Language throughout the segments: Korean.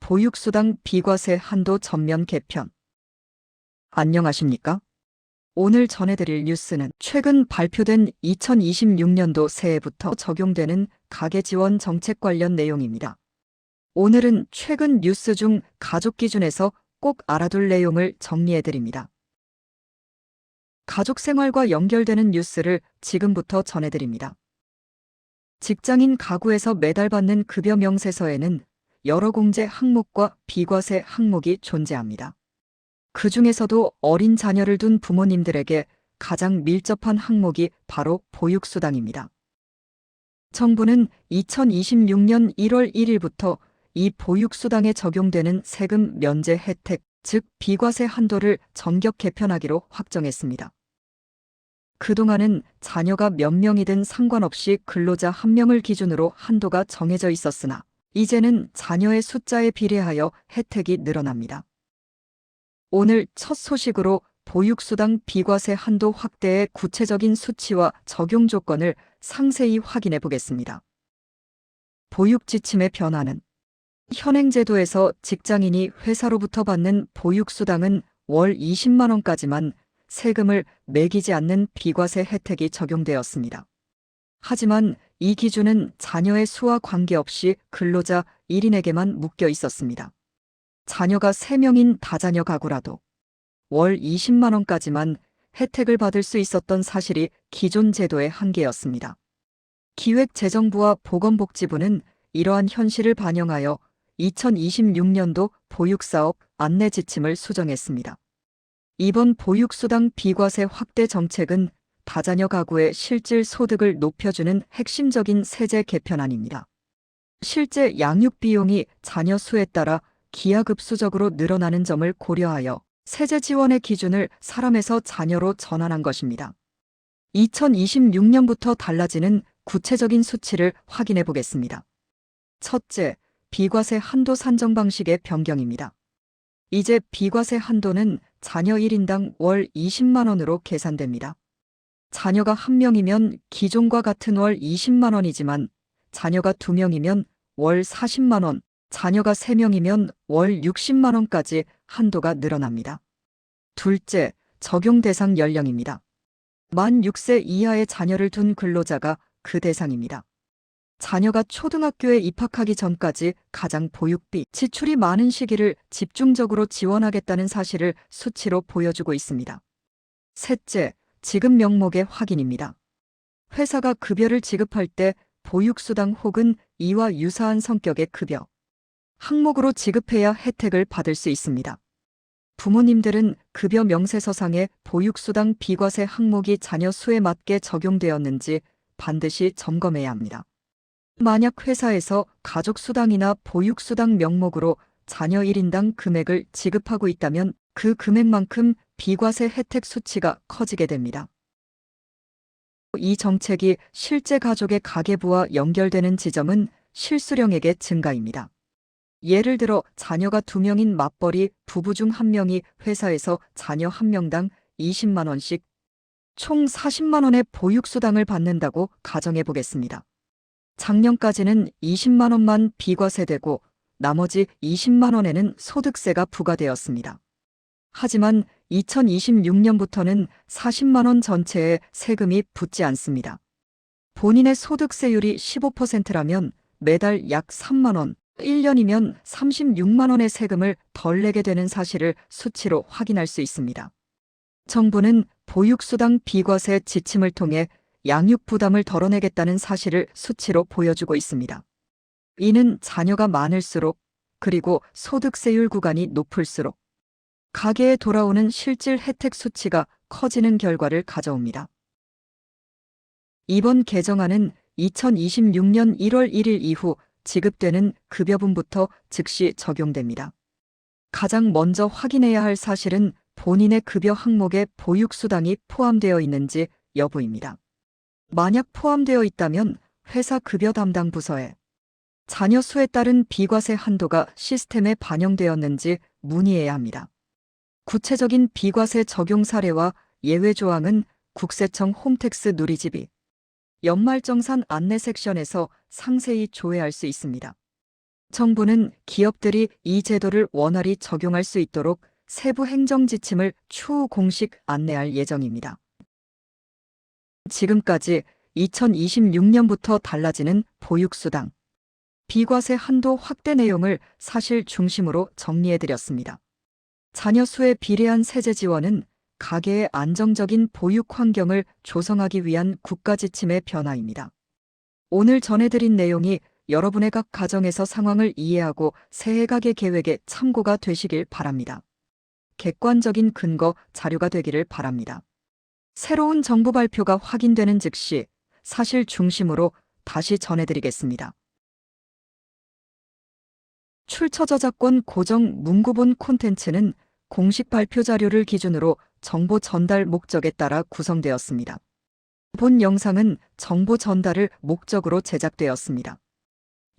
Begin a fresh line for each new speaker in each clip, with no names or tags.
보육수당 비과세 한도 전면 개편. 안녕하십니까? 오늘 전해드릴 뉴스는 최근 발표된 2026년도 새해부터 적용되는 가계지원 정책 관련 내용입니다. 오늘은 최근 뉴스 중 가족 기준에서 꼭 알아둘 내용을 정리해드립니다. 가족 생활과 연결되는 뉴스를 지금부터 전해드립니다. 직장인 가구에서 매달 받는 급여 명세서에는 여러 공제 항목과 비과세 항목이 존재합니다. 그 중에서도 어린 자녀를 둔 부모님들에게 가장 밀접한 항목이 바로 보육수당입니다. 정부는 2026년 1월 1일부터 이 보육수당에 적용되는 세금 면제 혜택, 즉 비과세 한도를 전격 개편하기로 확정했습니다. 그동안은 자녀가 몇 명이든 상관없이 근로자 한 명을 기준으로 한도가 정해져 있었으나 이제는 자녀의 숫자에 비례하여 혜택이 늘어납니다. 오늘 첫 소식으로 보육수당 비과세 한도 확대의 구체적인 수치와 적용 조건을 상세히 확인해 보겠습니다. 보육지침의 변화는 현행 제도에서 직장인이 회사로부터 받는 보육수당은 월 20만 원까지만 세금을 매기지 않는 비과세 혜택이 적용되었습니다. 하지만 이 기준은 자녀의 수와 관계없이 근로자 1인에게만 묶여 있었습니다. 자녀가 3명인 다자녀 가구라도 월 20만 원까지만 혜택을 받을 수 있었던 사실이 기존 제도의 한계였습니다. 기획재정부와 보건복지부는 이러한 현실을 반영하여 2026년도 보육사업 안내 지침을 수정했습니다. 이번 보육수당 비과세 확대 정책은 다자녀 가구의 실질 소득을 높여주는 핵심적인 세제 개편안입니다. 실제 양육 비용이 자녀 수에 따라 기하급수적으로 늘어나는 점을 고려하여 세제 지원의 기준을 사람에서 자녀로 전환한 것입니다. 2026년부터 달라지는 구체적인 수치를 확인해 보겠습니다. 첫째, 비과세 한도 산정 방식의 변경입니다. 이제 비과세 한도는 자녀 1인당 월 20만 원으로 계산됩니다. 자녀가 1명이면 기존과 같은 월 20만 원이지만 자녀가 2명이면 월 40만 원, 자녀가 3명이면 월 60만 원까지 한도가 늘어납니다. 둘째, 적용 대상 연령입니다. 만 6세 이하의 자녀를 둔 근로자가 그 대상입니다. 자녀가 초등학교에 입학하기 전까지 가장 보육비 지출이 많은 시기를 집중적으로 지원하겠다는 사실을 수치로 보여주고 있습니다. 셋째, 지급 명목의 확인입니다. 회사가 급여를 지급할 때 보육수당 혹은 이와 유사한 성격의 급여 항목으로 지급해야 혜택을 받을 수 있습니다. 부모님들은 급여 명세서상의 보육수당 비과세 항목이 자녀 수에 맞게 적용되었는지 반드시 점검해야 합니다. 만약 회사에서 가족수당이나 보육수당 명목으로 자녀 1인당 금액을 지급하고 있다면 그 금액만큼 비과세 혜택 수치가 커지게 됩니다. 이 정책이 실제 가족의 가계부와 연결되는 지점은 실수령액의 증가입니다. 예를 들어 자녀가 2명인 맞벌이 부부 중 1명이 회사에서 자녀 1명당 20만 원씩 총 40만 원의 보육수당을 받는다고 가정해 보겠습니다. 작년까지는 20만 원만 비과세되고 나머지 20만 원에는 소득세가 부과되었습니다. 하지만 2026년부터는 40만 원 전체에 세금이 붙지 않습니다. 본인의 소득세율이 15%라면 매달 약 3만 원, 1년이면 36만 원의 세금을 덜 내게 되는 사실을 수치로 확인할 수 있습니다. 정부는 보육수당 비과세 지침을 통해 양육 부담을 덜어내겠다는 사실을 수치로 보여주고 있습니다. 이는 자녀가 많을수록 그리고 소득세율 구간이 높을수록 가계에 돌아오는 실질 혜택 수치가 커지는 결과를 가져옵니다. 이번 개정안은 2026년 1월 1일 이후 지급되는 급여분부터 즉시 적용됩니다. 가장 먼저 확인해야 할 사실은 본인의 급여 항목에 보육수당이 포함되어 있는지 여부입니다. 만약 포함되어 있다면 회사 급여 담당 부서에 자녀 수에 따른 비과세 한도가 시스템에 반영되었는지 문의해야 합니다. 구체적인 비과세 적용 사례와 예외 조항은 국세청 홈택스 누리집이 연말정산 안내 섹션에서 상세히 조회할 수 있습니다. 정부는 기업들이 이 제도를 원활히 적용할 수 있도록 세부 행정 지침을 추후 공식 안내할 예정입니다. 지금까지 2026년부터 달라지는 보육수당, 비과세 한도 확대 내용을 사실 중심으로 정리해드렸습니다. 자녀 수에 비례한 세제 지원은 가계의 안정적인 보육 환경을 조성하기 위한 국가 지침의 변화입니다. 오늘 전해드린 내용이 여러분의 각 가정에서 상황을 이해하고 새해 가계 계획에 참고가 되시길 바랍니다. 객관적인 근거, 자료가 되기를 바랍니다. 새로운 정부 발표가 확인되는 즉시 사실 중심으로 다시 전해드리겠습니다. 출처 저작권 고정 문구본 콘텐츠는 공식 발표 자료를 기준으로 정보 전달 목적에 따라 구성되었습니다. 본 영상은 정보 전달을 목적으로 제작되었습니다.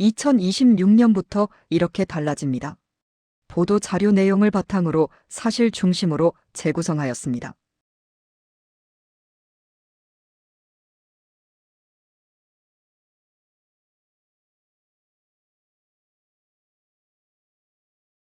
2026년부터 이렇게 달라집니다. 보도 자료 내용을 바탕으로 사실 중심으로 재구성하였습니다.